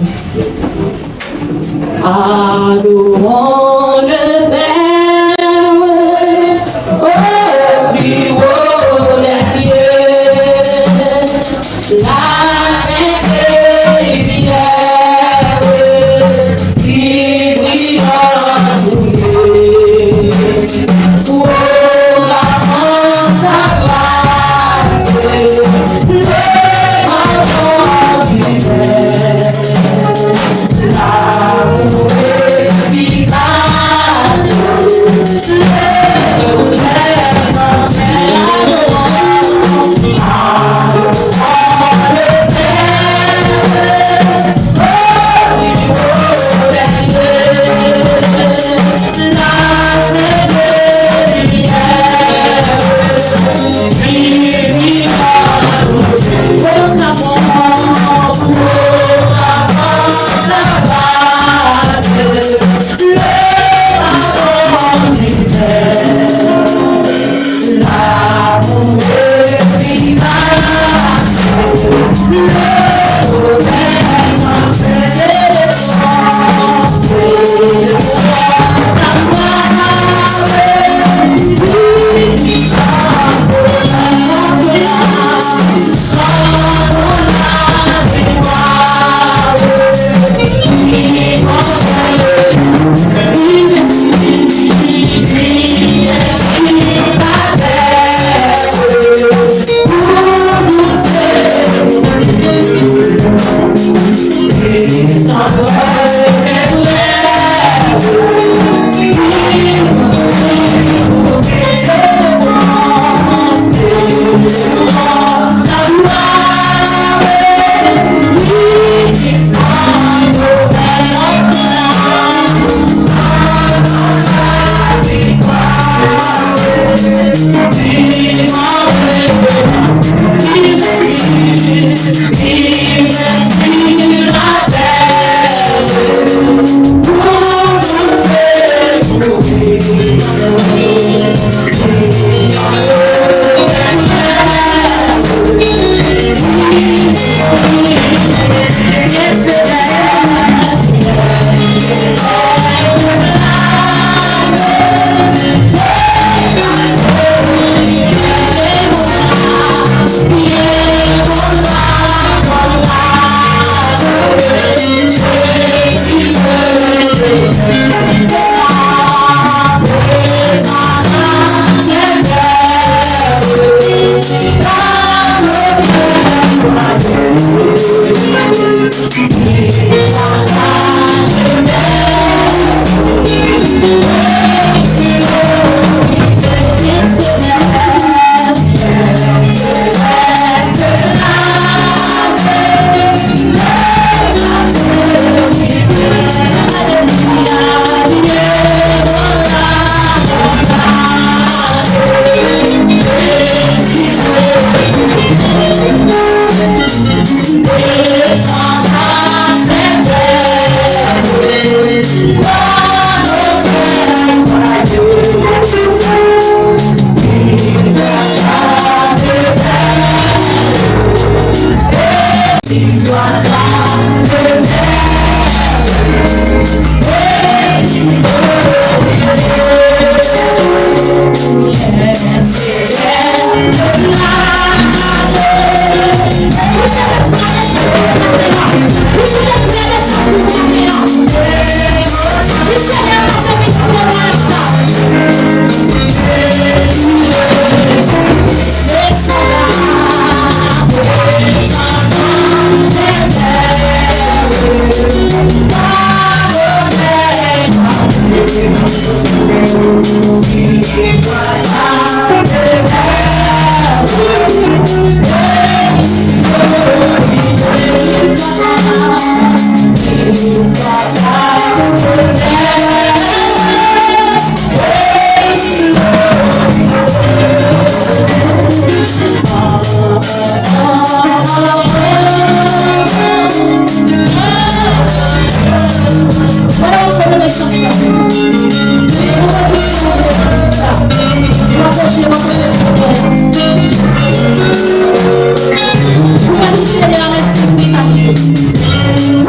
dit. Adorons le Père au plus haut des cieux, la sainte lumière qui brille en nous. Pour l'avant sa grâce, le pardon du Père, l'amour efficace, le Père sans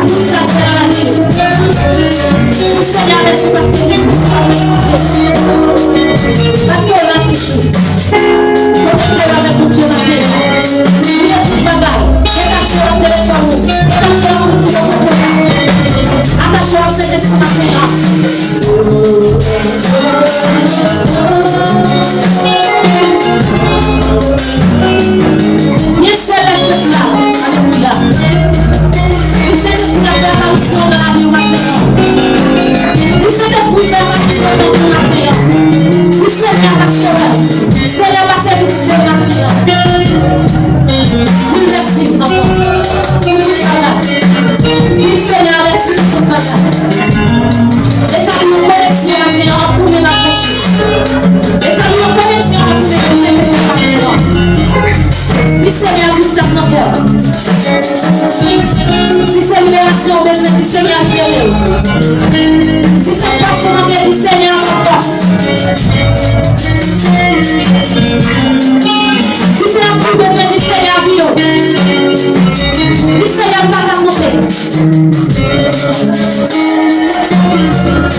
Vous dans la vie maintenant. Dis Saint-Esprit, fais action dans ton matin. Dis Seigneur, ma soeur. Seigneur, ma service de matin. Dis merci encore. Dis Seigneur, merci pour ton travail. Établis une connexion maintenant entre nous et ma bouche. Établis une connexion entre nous et mes maintenant. Dis Seigneur, nous sommes dans le cœur. Si c'est libération, besoin du Seigneur, guéris. Si c'est force, on dit Seigneur, ma force. Si c'est un coup, besoin du Seigneur, bio. Dis Seigneur, pas la monter.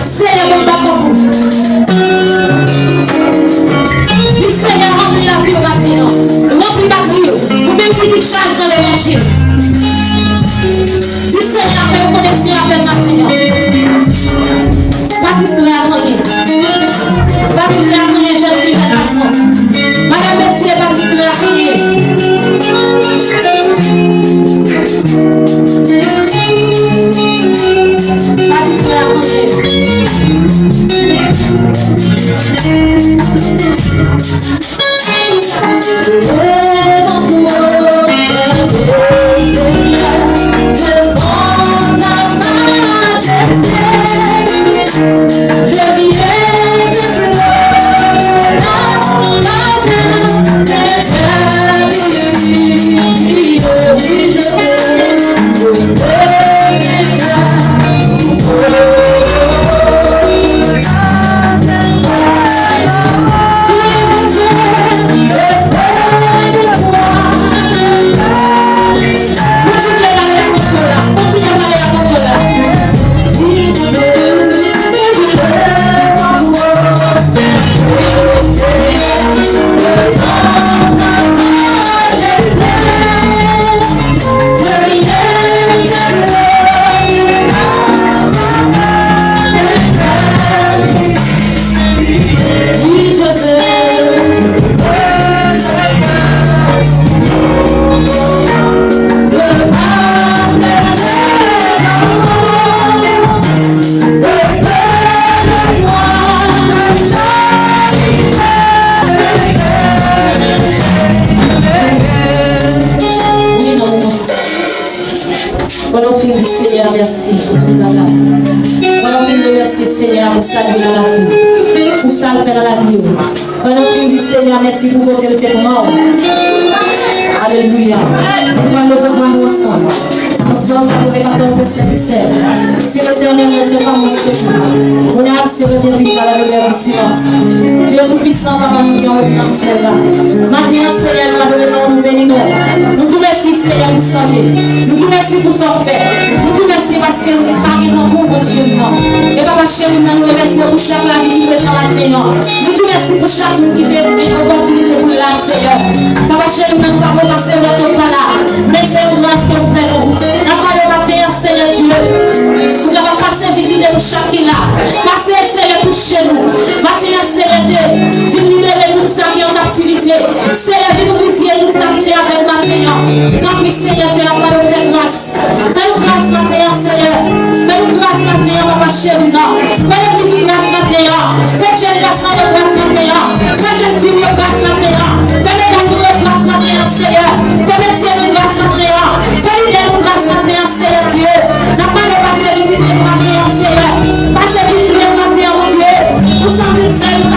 Seigneur, mon bâton. Dis Seigneur, remplis la vie au matin. Remplis la vie. Ou même qui charge dans l'évangile. Dis Seigneur, fais une connexion avec le matin. Pas distraire à gagner. Pas distraire à gagner, jeune fille, jeune garçon. Madame, messieurs, pas distraire à gagner. Pas distraire à gagner. Merci. Pendant que nous merci Seigneur pour salver dans la vie. Pour salver dans la vie. Pendant que nous Seigneur, merci pour votre témoin. Alléluia. Nous allons ensemble. Ensemble, avec 14 verset 17. Si l'Éternel n'était pas mon secours, mon âme serait bien vite à la lumière du silence. Dieu tout-puissant, papa, nous qui sommes dans ce ciel-là. Maintenant, Seigneur, nous adorons, nous bénissons. Nous te remercions, Seigneur, pour sauver. Nous te remercions pour son fait. Nous te remercions parce que nous t'arrêtons pour mon Dieu. Et papa, chéri, nous nous remercions pour chaque la vie qui est présente maintenant. Nous te remercions pour chaque monde qui fait une opportunité pour la Seigneur. Papa, chéri, nous ne pouvons pas passer notre pas là. Mais c'est une grâce que vous faites. Seigneur Dieu, nous avons passé visiter nous chacun là. Passez Seigneur pour chez nous. Maintenant Seigneur Dieu, viens libérer nous ça qui est en activité. Seigneur, viens nous visiter nous activité avec maintenant. Tant pis Seigneur Dieu, la parole fait grâce. Fais-nous grâce maintenant Seigneur. Fais-nous grâce maintenant, papa chéri. Fais-nous visite grâce maintenant. Fais jeune garçon de grâce maintenant. Fais jeune fille de grâce maintenant. Fais-les nous de grâce maintenant Seigneur. Fais messieurs de grâce maintenant. Fais-les nous de grâce maintenant Seigneur Dieu. N'a pas de passer visiter le matin, Seigneur. Passer visiter le matin, mon Dieu. Nous sentons Seigneur,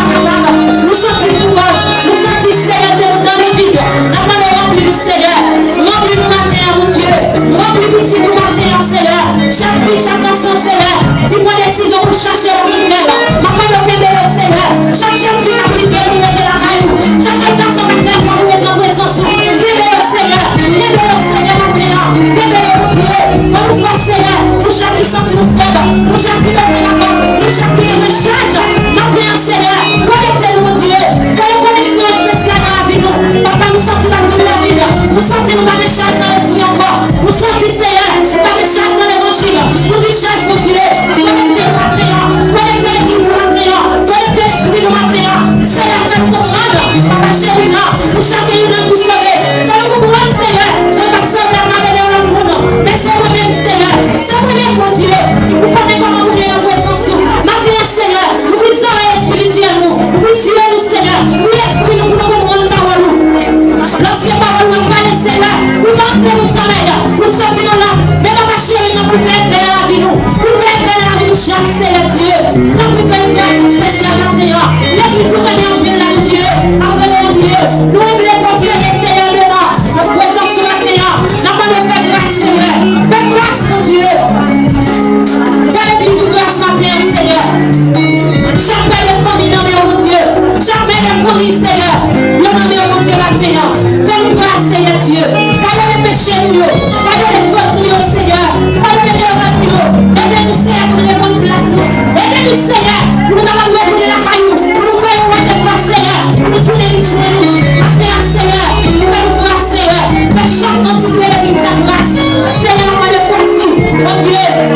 nous sentons pouvoir. Nous sentons Seigneur Dieu dans les vides. N'a pas de remplir du Seigneur. Remplis le matin, mon Dieu. Remplis petit tout matin, Seigneur. Chaque fille, chaque garçon, Seigneur. Il prend décision pour chercher le criminel. N'a pas de criminel, Seigneur. Chaque jeune fille a pris pour mettre la caillou. Chaque jeune garçon a fait pour mettre en présence. Criminel, Seigneur. Criminel, Seigneur, maintenant. Criminel, mon Dieu. Nous faisons Seigneur, pour chaque qui sent nous faible, pour chaque qui nous fait la mort, pour chaque qui nous charge. Maintenant Seigneur, connectez-nous mon Dieu, fais une connexion spéciale dans la vie nous. Papa, nous sentons la vie de la vie, nous sentons pas de charge dans l'esprit encore. Nous sentons Seigneur, pas de charge dans l'évangile. Nous disons charge mon Dieu, connectez le matin, connectez l'église le matin, connectez l'esprit le matin. Seigneur, fais-nous comprendre, papa chéri, pour chaque qui nous sauver. Fais-nous comprendre Seigneur, nous ne sommes pas sauver à travers le monde, mais c'est vous-même Seigneur, c'est vous-même mon Dieu.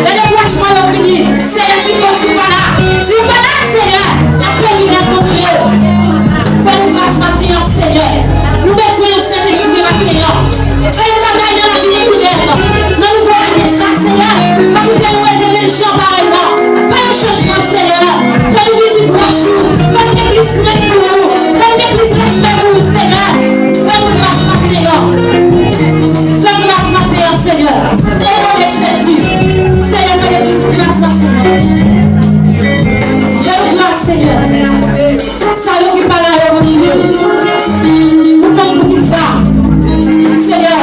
Le découragement est fini. Seigneur, si vous ne pas là, si vous pas là, Seigneur, la lumière pour Dieu. Fais-nous grâce maintenant, Seigneur. Nous besoin de Saint-Esprit maintenant. Fais-nous bagaille dans la vie de tout le monde. Nous nous voyons ça, Seigneur. Pas que nous étions les gens pareillement. Fais un changement, Seigneur. Fais-nous vivre du grand jour. Fais-nous plus respect pour nous. Fais-nous plus respect pour nous, Seigneur. Fais-nous grâce maintenant. Fais-nous grâce maintenant, Seigneur. Au nom de Jésus. Seigneur, fais-nous grâce maintenant. Fais-nous grâce, Seigneur. Ça qui parle à Dieu. Nous pouvons pour ça. Seigneur.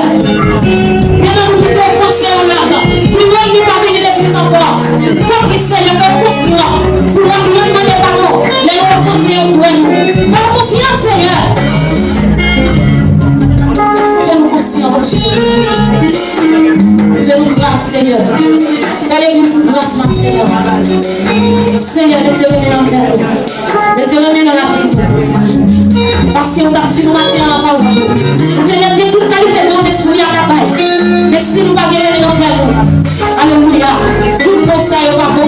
Maintenant, nous quittons le conseil en l'ordre. Nous ne pouvons pas venir l'église encore. Tant que Seigneur, fais conscient. Pour nous demander pardon. Les offensés au frère. Fais conscient, Seigneur. Fais-nous conscient, Dieu. Fais-nous grâce, Seigneur. Fais l'église grâce maintenant. Seigneur, ne te remets dans terre. Ne te remets dans la vie. Parce que nous avons dit nous matin en parole. Nous avons toute qualité de notre esprit à la base. Mais si nous ne pas gagner dans nous, alléluia. Tout conseil n'est pas bon.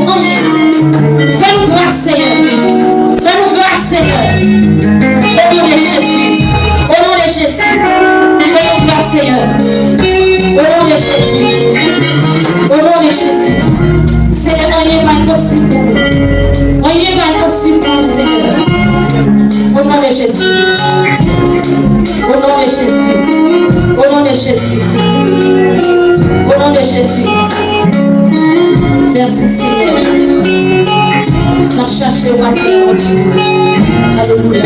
Fais-nous grâce, Seigneur. Fais-nous grâce, Seigneur. Au nom de Jésus. Au nom de Jésus. Fais-nous grâce, Seigneur. Au nom de Jésus. Au nom de Jésus. Seigneur, rien n'est pas impossible pour nous. Rien n'est pas impossible pour nous, Seigneur. Au nom de Jésus. Au nom de Jésus. Au nom de Jésus. Au nom de Jésus. Merci, Seigneur. Nous cherchons à Dieu. Alléluia.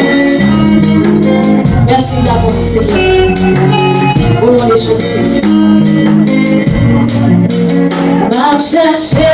Merci d'avoir, Seigneur. Au nom de Jésus. Nous cherchons.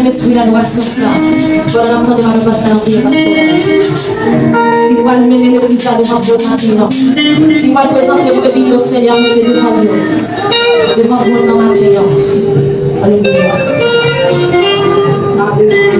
l'esprit d'adoration ça. Voilà, l'entendre de ma pasteur en prière pastorale. Il va mener l'église à devant Dieu maintenant. Il va présenter le bébé au Seigneur, mettez devant Dieu. Devant vous dans maintenant. Alléluia. Alléluia.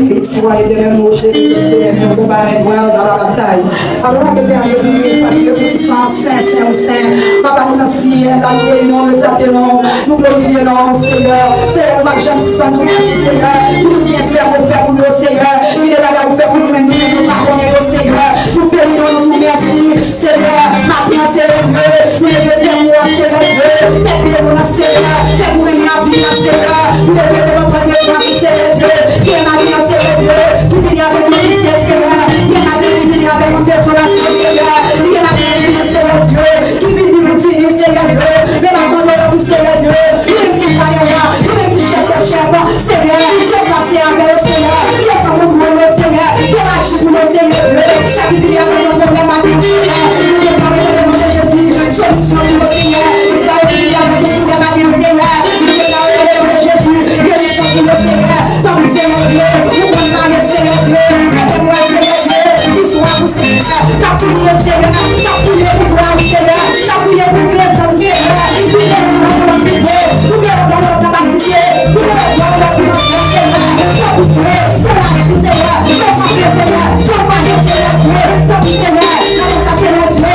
Et sois éternel, mon Jésus, Seigneur, pour paraître dans la bataille. Alors, que Père Jésus-Christ, Dieu puissant, saint, saint, saint, Papa, nous ciel, la nous réunissons, nous attendons, nous glorifions, Seigneur. Seigneur, nous jamais pas tout merci, Seigneur. Nous bien faire, nous faire pour nous, Seigneur. Il est là, nous faire pour nous-mêmes, nous pardonner, Seigneur. Nous bénissons, nous tout merci, Seigneur. Maintenant, Seigneur Dieu, nous levons moi, Seigneur Dieu. Mais puis, nous, Seigneur, mais pour aimer la vie, Seigneur. Nous levons notre grâce, Seigneur Dieu. Qui est maintenant, Seigneur Dieu, qui vient avec mon tristesse, Seigneur. Qui est maintenant, qui vient avec mon désolation, Seigneur. Qui est maintenant, qui vient, Seigneur Dieu. Qui vient nous finir, Seigneur Dieu. Mais maintenant, nous, Seigneur Dieu. Nous qui parlons là, nous qui cherchons, Seigneur. Qui passer avec le Seigneur. Qui est comme nous, le Seigneur. Qui agit pour le Seigneur Dieu. Ça qui vient avec nos problèmes, Seigneur. Nous parlons de nom de Jésus. Solution pour le Seigneur. Ça qui vient avec nos problèmes, Seigneur. Nous parlons de nom de Jésus. Guérison pour le Seigneur. Tant que Seigneur Dieu. Nous parlons de Seigneur Dieu. Aide-moi, Seigneur Dieu. Qu'il soit pour Seigneur. T'as prié, Seigneur. T'as prié pour moi, Seigneur. T'as prié pour grâce, Seigneur. Nous voulons dans notre niveau. Nous voulons dans notre capacité. Nous voulons dans notre dimension, Seigneur. T'as prié. T'as lâché, Seigneur. T'as parlé, Seigneur. T'as parlé, Seigneur Dieu. T'as prié, Seigneur. Allez, ça, Seigneur Dieu.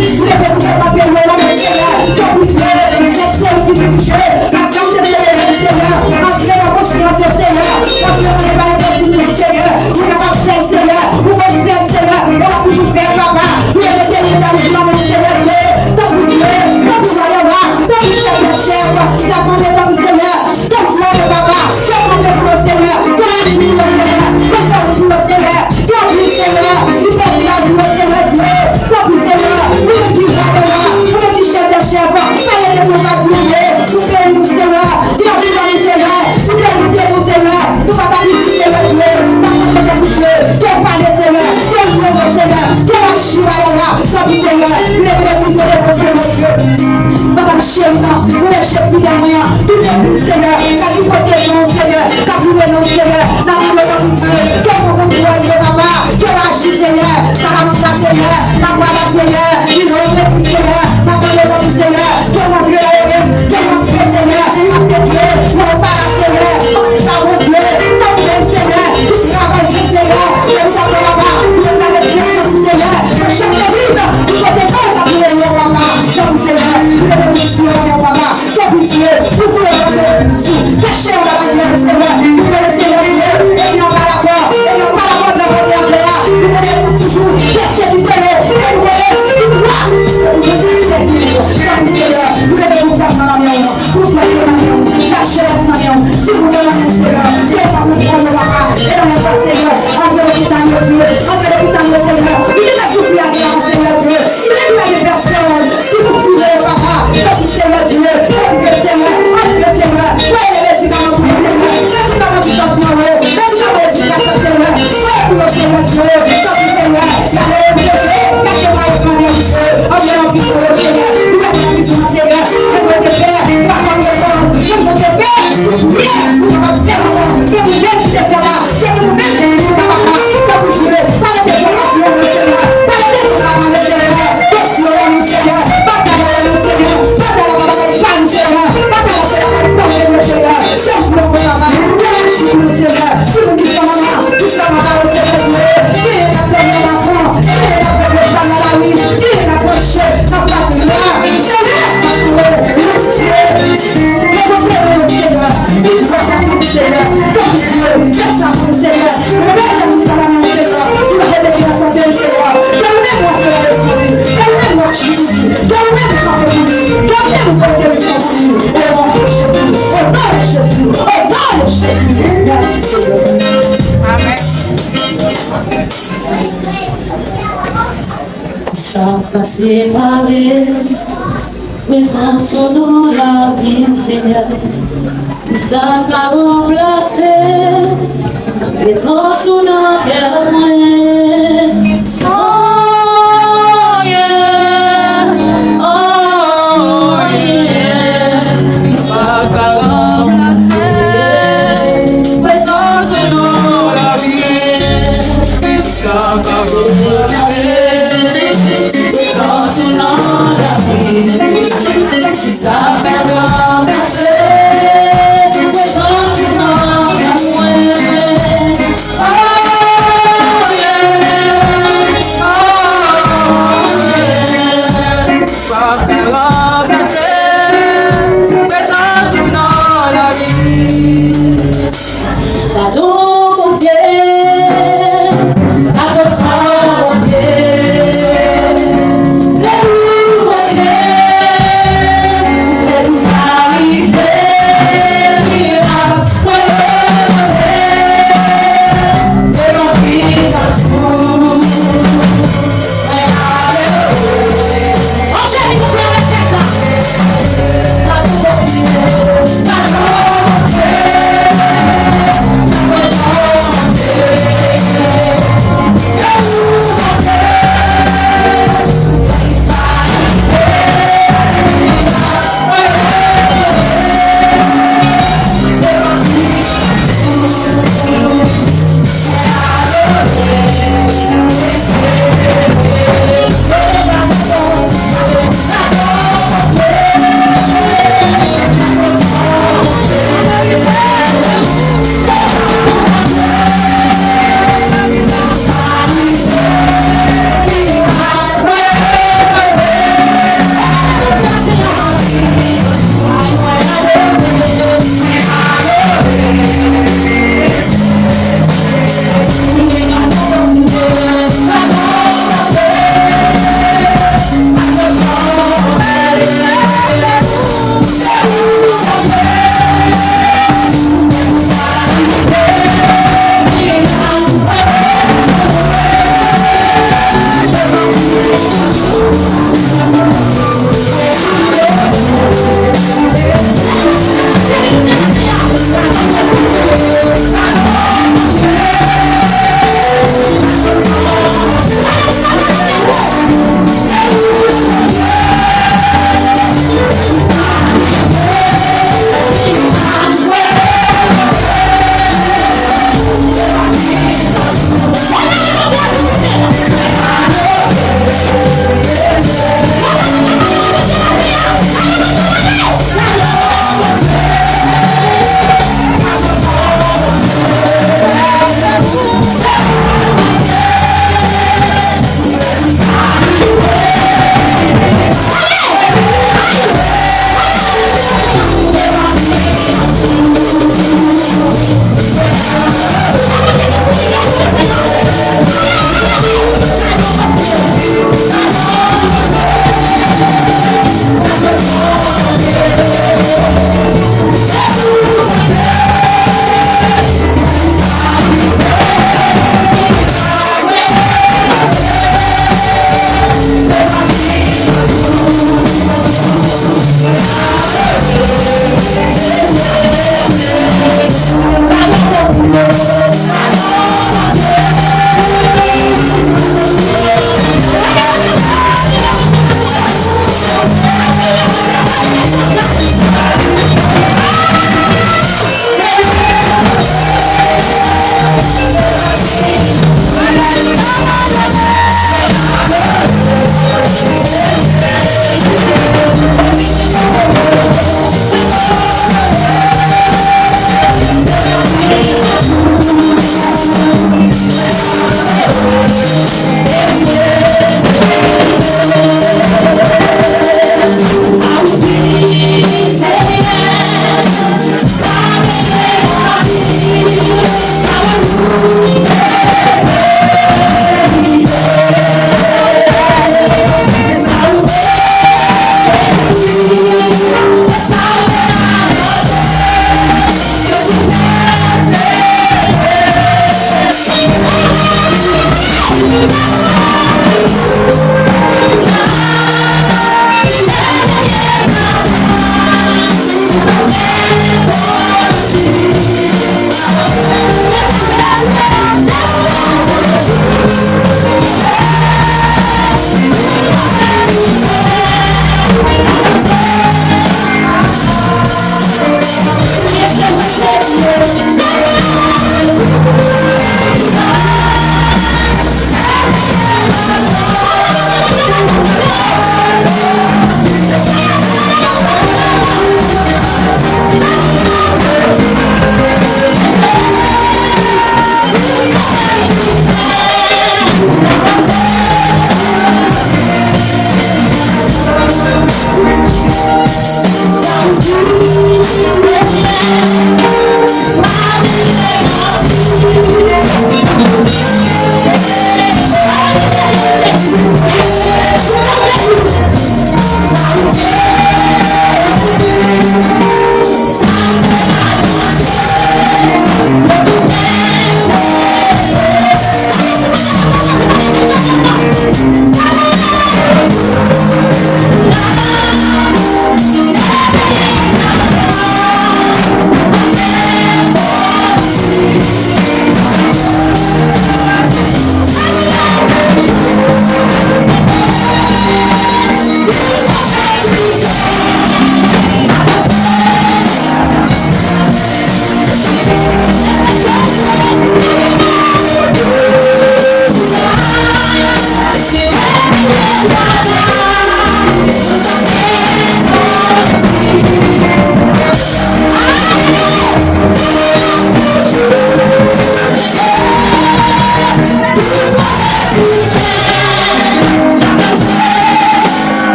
Vous devez vous faire papier, Seigneur. T'as prié. Merci, qui vous touche. La grâce, Seigneur. Entrez dans vos silences, Seigneur. Parce que vous n'avez pas été signé, Seigneur. Vous n'avez pas fait, Seigneur. Vous pouvez faire, Seigneur. On va toujours faire, papa. Vous devez faire, Seigneur Dieu. Tant que Dieu, tant que vous allez voir, tant que chef de chef, tant que vous Seigneur, tant que vous papa, tant que vous Seigneur, tant que vous Seigneur, tant que vous Seigneur, tant que vous Seigneur, il fait la vie, Seigneur Dieu, tant que Seigneur, vous qui va de là, vous qui chef de chef, ça y est, vous va dire, vous faites nous Seigneur, tant que vous Seigneur, vous faites nous Seigneur, nous va t'appeler Seigneur Dieu, tant que vous Dieu, tant que vous Seigneur, tant que vous Seigneur, tant que vous Seigneur, tant que Seigneur, Papa, chien, nous les chefs de moyens, tout le monde, Seigneur, quand tu portes mon Seigneur, quand tu veux mon Seigneur, dans le nom de Dieu, que vous voyez, Papa, que l'agis, Seigneur, ça va nous faire, Seigneur, la voix, Seigneur, il nous remet, Seigneur, ma parole, Seigneur, que mon Dieu la aime, que mon Dieu, Seigneur, parce que Dieu, non pas, Seigneur, par mon Dieu, sans même, Seigneur, tout travail, Seigneur, que nous avons là-bas, nous allons bien, Seigneur, que chaque église, nous faut être bon, Papa, comme Seigneur, mon papa, comme Dieu, vous voulez cacher la prière, Seigneur, vous voulez Seigneur, et non pas l'accord, et non pas l'accord de la première prière, vous voulez toujours persécuter, et vous voulez tout droit, vous voulez servir, comme Seigneur, vous voulez vous faire dans la main, vous voulez dans la main, cacher la main, si vous voulez la main, Seigneur, et pas vous prendre la main, et dans la Seigneur, entre l'hôpital de Dieu, entre l'hôpital de Seigneur, il est la souffle à Seigneur Dieu, il est pas les personnes, si vous pouvez, papa, comme Seigneur Dieu, comme le Seigneur, comme le Seigneur, ouais, les médicaments pour le Seigneur, les médicaments qui sont sur l'eau, les médicaments efficaces au Seigneur, ouais, pour le Seigneur Dieu, comme le Seigneur, il y a les blessés, il y a des mailles qu'on est blessés, on est en plus pour le Seigneur, nous avons plus pour le Seigneur, et pour te faire, pour apprendre le temps, comme je te fais, bien, pour te faire, c'est vous-même qui te fait là, c'est vous-même qui te fait papa, comme Dieu, par les déclarations, le Seigneur, par les déclarations, le Seigneur, question, le Seigneur, bataille, le Seigneur, bataille, pas le Seigneur, bataille, le Seigneur, cherche le papa, lâche le Seieur, tout le qui s'en va, tout s'en va, le Seigneur Dieu, qui est la première enfant, qui est la première femme à la vie, qui est la prochaine, la femme de l'art, Seigneur, le Seigneur, le Seigneur, il doit faire pour le Seigneur, comme Dieu, fais ça pour le Seigneur, le Père de nous salons le Seigneur, il va réveiller la santé du Seigneur, donne-moi que le Seigneur, donne-moi Jésus, donne-moi le Pardon, donne-moi le Jésus, au nom de Jésus, au nom de Jésus, au nom de Jésus, merci Seigneur. Amen. Ça passé par les chansons dans la vie, Seigneur. Ça a remplacé les chansons dans la vie. Oh yeah, oh yeah. Ça a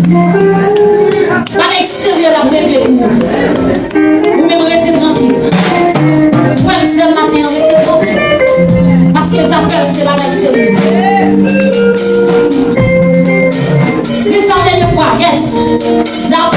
Pas sérieux la rêver pour vous. Vous même restez tranquille. Moi, le seul matin, restez tranquille. Parce que ça fait c'est la sérieux. C'est ça dernière fois, yes. Ça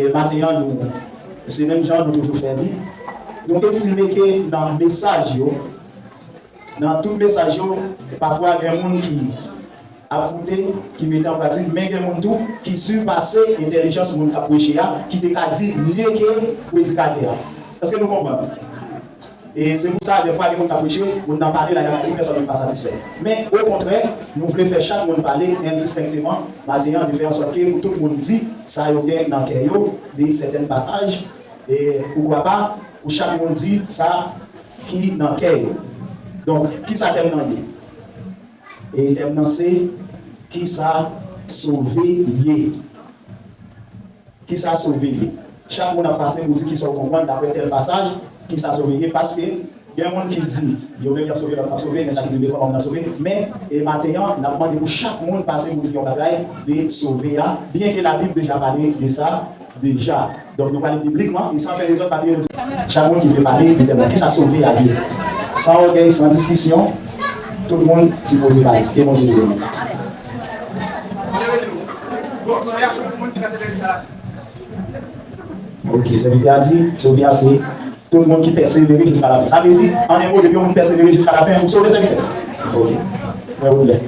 Et maintenant, nous, c'est même gens nous toujours fait. Nous estimons que dans le message, dans tout message, parfois il y a des gens qui a coûté, qui mettent en pratique, mais il y a des gens qui surpassent l'intelligence de l'on qui te dit mieux que le prédicateur. Est-ce que nous comprenons? Et c'est pour ça, des fois, les gens qui ont prêché, on en parle, la personne n'est pas satisfaite. Mais au contraire, nous voulons faire chaque monde parler indistinctement, maintenant, de faire en sorte que tout le monde dit, ça y est dans le cœur, de certains passages, et pourquoi pas, où chaque monde dit ça qui dans le cœur. Donc, qui ça t'aime dans le et t'aime c'est qui ça sauvé yé. Qui ça sauvé. Chaque monde a passé pour dire qui sont comprendre d'après tel passage. Qui s'est sauvé parce que il y a un monde qui dit il y a même sauvé l'autre sauvé mais ça qui dit mais comment on a sauvé mais et maintenant on a demandé pour chaque monde passer pour dire un bagaille de sauver bien que la Bible déjà parlé de ça déjà donc nous parlons bibliquement et sans faire les autres papiers chaque monde qui veut parler de qui ça sauvé à Dieu sans orgueil sans discussion tout le monde supposé parler et mon Dieu ok c'est bien dit sauver c'est tout le monde qui persévère jusqu'à la fin. Ça veut dire, en un mot, depuis on persévère jusqu'à la fin, vous sauvez ça vite. Ok. Ouais, vous voulez.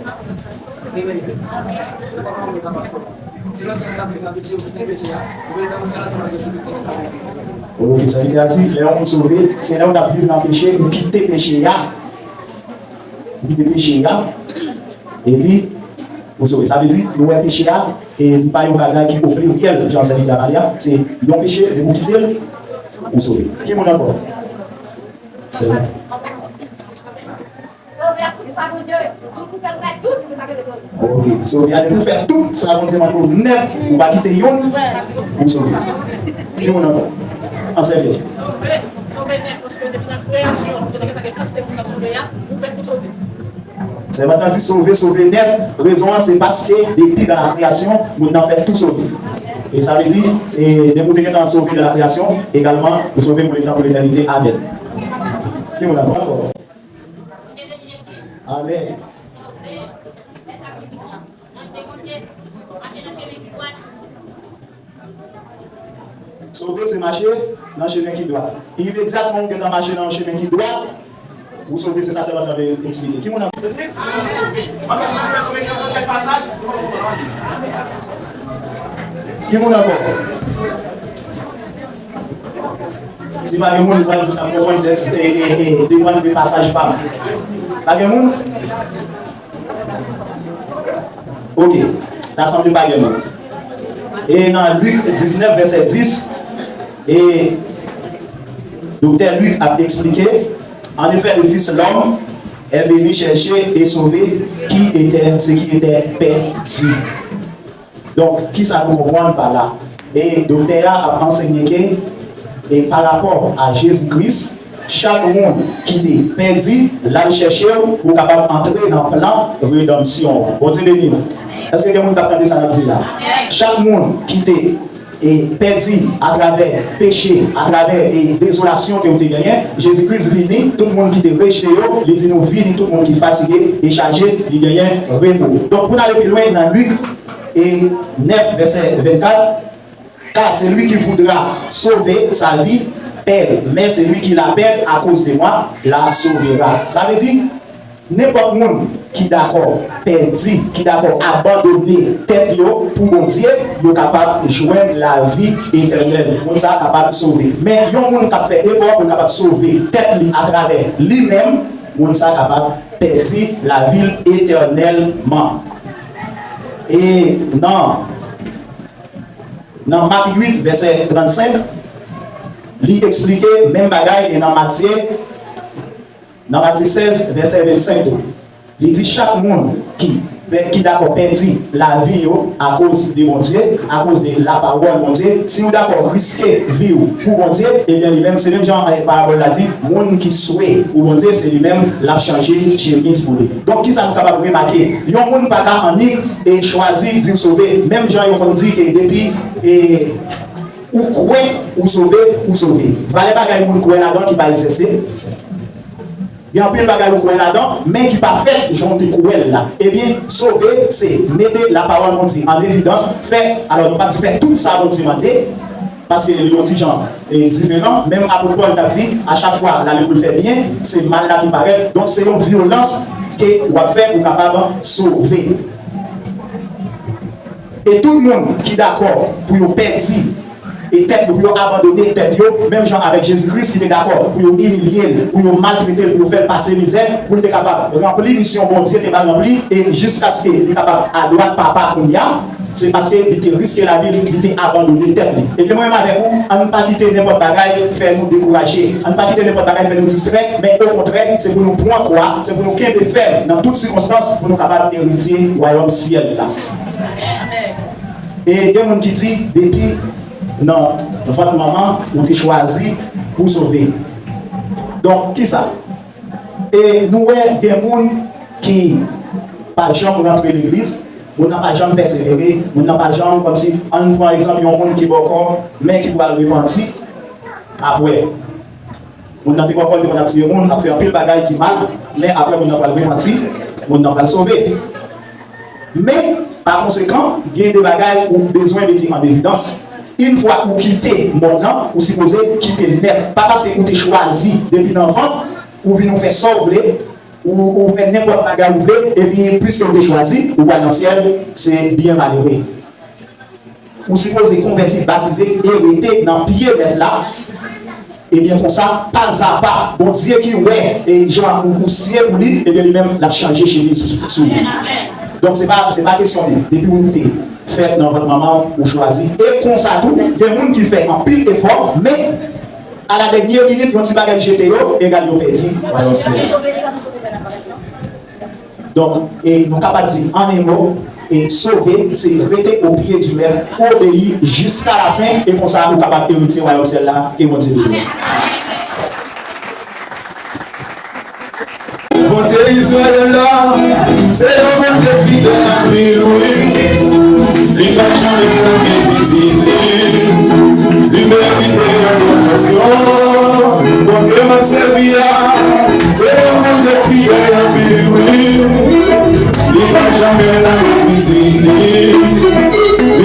Ok, ça veut dire, les gens sauvé, c'est là où on a vécu dans le péché, nous quitter le péché, nous quitter le péché, et puis, vous sauvez. Ça veut dire, nous avons péché, et nous pas un bagage qui est au pluriel, j'en sais pas, c'est un péché, de vous quitter. Vous sauvez. Qui m'en a encore? C'est vrai. Ok, sauver à nous faire tout ça, on demande pour neuf, vous pas quitter yon, vous sauvez. Qui m'en a encore? En sérieux. C'est maintenant dit sauver net. Raison, c'est parce que depuis dans la création, nous avons fait tout sauver. Et ça veut dire, et des bouteilles qui sauvé de la création, également, vous sauvez pour l'éternité, pour l'éternité. Amen. Qui vous l'a pas encore? Amen. Sauver, c'est marcher dans le chemin qui doit. Immédiatement, vous êtes marcher dans le chemin qui doit, vous sauvez, c'est ça, c'est votre expliquer. Qui vous l'a pas? Qui vous encore? Si pas de monde va dire ça, vous pouvez demander des passages pas. Pas de monde? Ok, l'assemblée pas de monde. Et dans Luc 19, verset 10, et docteur Luc a expliqué, en effet, le Fils de l'homme est venu chercher et sauver ce qui était perdu. Donc, qui ça nous comprend par là? Et docteur a enseigné que, et par rapport à Jésus-Christ, chaque monde qui est perdu, l'a cherché pour capable d'entrer dans le plan de rédemption. Bon Dieu béni. Est-ce que les gens qui entendent ça là? Chaque monde qui est perdu à travers péché, à travers désolation que vous avez gagné, Jésus-Christ vient, tout le monde qui est rejeté, il dit nous vient, tout le monde qui est fatigué et chargé, il gagne repos. Donc, pour aller plus loin dans Luc, et 9, verset 24, car c'est lui qui voudra sauver sa vie, perd, mais c'est lui qui la perd à cause de moi, la sauvera. Ça veut dire, n'importe monde qui d'accord, perdu, qui d'accord, abandonné tête pour mon Dieu, il est capable de joindre la vie éternelle. On est capable de sauver. Mais il y a un monde qui a fait effort pour capable de sauver tête à travers lui-même, on est capable de perdre la vie éternellement. Et dans Marc 8, verset 35, il explique même bagaille et dans Matthieu 16, verset 25, il dit chaque monde qui d'accord perdu la vie à cause de mon Dieu, à cause de la parole de mon Dieu, si vous d'accord risquer vie pour mon Dieu, et bien lui-même, c'est même genre la parole l'a dit, monde qui souhaite pour mon Dieu, c'est lui-même l'a changé chemise pour lui. Donc qui ça nous capable de remarquer? Il y a un monde pas qu'à en et choisir de sauver, même gens ils ont dit que depuis ou croire ou sauver ou sauver. Valait pas gagner monde croire là-dedans qui va exercer. Il y a un peu de bagaille ou là-dedans, mais qui pas fait, j'en ai cruel là. Eh bien, sauver, c'est mettre la parole de Dieu en évidence, faire, alors nous pas faire tout ça, on demande, parce que les petits gens sont différents. Même apôtre Paul t'a dit, à chaque fois, là, l'école fait bien, c'est mal là qui paraît. Donc, c'est une violence que vous faire pour capable sauver. Et tout le monde qui est d'accord pour vous perdre et tête pour abandonner tête, même gens avec Jésus-Christ qui est d'accord pour humilier, pour maltraiter, pour faire passer misère, pour être capable de remplir mission bon Dieu n'est pas rempli et jusqu'à ce qu'il est capable à droite papa qu'on y a, c'est parce qu'il était risqué la vie, il était abandonné tête. Et que moi-même avec vous, on ne pas quitter n'importe bagaille, faire nous décourager, on ne pas quitter n'importe bagaille, faire nous distraire, mais au contraire, c'est pour nous prendre quoi, c'est pour nous qu'un de faire dans toutes circonstances, pour nous capables d'hériter le royaume ciel là. Et il y a des gens qui disent, depuis non, votre maman, vous avez choisi pour sauver. Donc, qui ça? Et nous, il y a des gens qui pas jamais rentrer l'église, on n'a pas jamais persévéré, on n'a pas jamais comme si, on prend exemple, il y a un monde qui est encore, mais qui doit le repentir. Après, on n'a pas encore de repentir, on a fait un peu de bagaille qui mal, mais après, on n'a pas le repentir, on n'a pas le sauver. Mais, par conséquent, il y a des bagailles où besoin de mettre en évidence. Une fois que vous quittez maintenant, vous supposez quitter net. Pas parce que vous avez choisi depuis l'enfant, ou vous nous fait sauver, ou vous faites n'importe quoi que vous voulez, et puis puisque vous avez choisi, vous allez dans le ciel, c'est bien malheureux. Vous supposez convertir, baptiser, hériter dans le pied là, et bien comme ça, pas à pas, bon Dieu qui ouais, et genre, vous ciel ou lit, et bien lui-même l'a changé chez lui sous. Donc c'est pas question depuis vous avez fait dans votre maman ou choisi. Et comme ça tout, des gens qui font un pile effort, mais à la dernière minute, ils ont dit bagage GTO et ils ont perdu. Donc, et nous sommes capables de dire en un mot, et sauver, c'est rester au pied du maire, obéir jusqu'à la fin, et comme ça, nous sommes capables de hériter royaume celle-là, et mon Dieu. Bon Dieu Israël là, c'est le bon Dieu fidèle à lui, il va jamais prendre petit, il mérite l'adoration. Bon Dieu m'a servi là, c'est le bon Dieu fidèle à lui, il va jamais la petit, il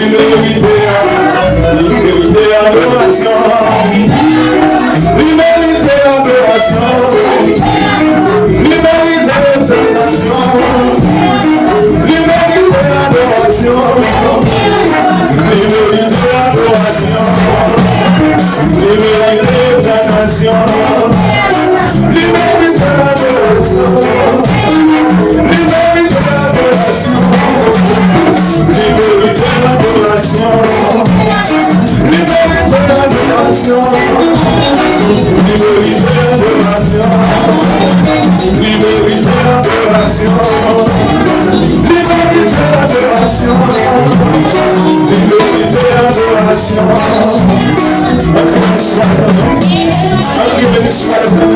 mérite l'adoration, il mérite l'adoration. I'm giving this right